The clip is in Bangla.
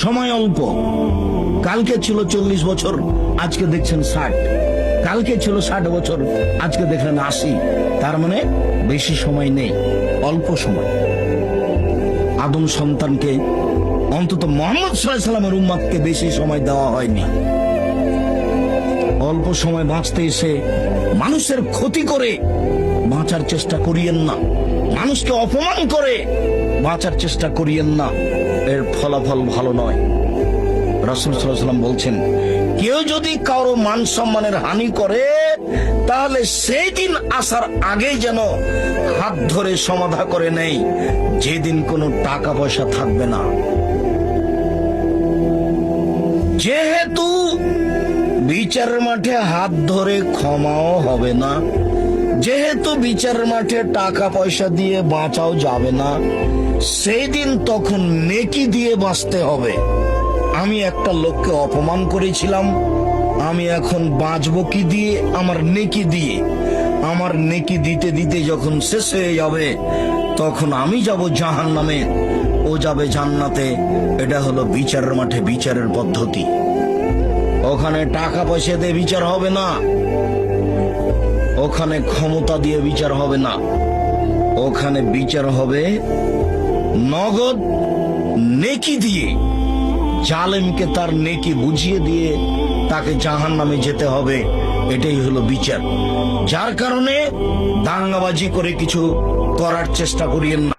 সময় অল্প। কালকে ছিল 40 বছর, আজকে দেখছেন 60। কালকে ছিল 60 বছর, আজকে দেখলেন 80। তার মানে বেশি সময় নেই, অল্প সময়। আদম সন্তানকে, অন্তত মুহাম্মদ সাল্লাল্লাহু আলাইহি ওয়াসাল্লামের উম্মতকে বেশি সময় দেওয়া হয়নি। অল্প সময় বাঁচতে এসে মানুষের ক্ষতি করে বাঁচার চেষ্টা করিয়েন না, মানুষকে অপমান করে বাঁচার চেষ্টা করিয়েন না, এর ফলাফল ভালো নয়। রাসূল সাল্লাল্লাহু আলাইহি ওয়াসাল্লাম বলছেন, কেউ যদি কারো মান সম্মানের হানি করে তাহলে সেই দিন আসার আগে যেন হাত ধরে সমাধা করে নেই, যেদিন কোনো টাকা পয়সা থাকবে না। যেহেতু বিচারের মাঠে হাত ধরে ক্ষমাও হবে না, যেহেতু বিচারের মাঠে টাকা পয়সা দিয়ে বাঁচাও যাবে না, সেই দিন তখন নেকি দিয়ে বাঁচতে হবে। আমি একটা লোককে অপমান করেছিলাম, আমি এখন বাঁচবো কি দিয়ে? আমার নেকি দিয়ে। আমার নেকি দিতে দিতে যখন শেষ হয়ে যাবে, তখন আমি যাব জাহান্নামে, ও যাবে জান্নাতে। এটা হলো বিচারের মাঠে বিচারের পদ্ধতি। ওখানে টাকা পয়সা দিয়ে বিচার হবে না, ওখানে ক্ষমতা দিয়ে বিচার হবে না, ওখানে বিচার হবে নগদ নেকি দিয়ে। জালেমকে তার নেকি বুঝিয়ে দিয়ে তাকে জাহান্নামে যেতে হবে, এটাই হলো বিচার। যার কারণে দাঙ্গাবাজি করে কিছু করার চেষ্টা করিয়েন না।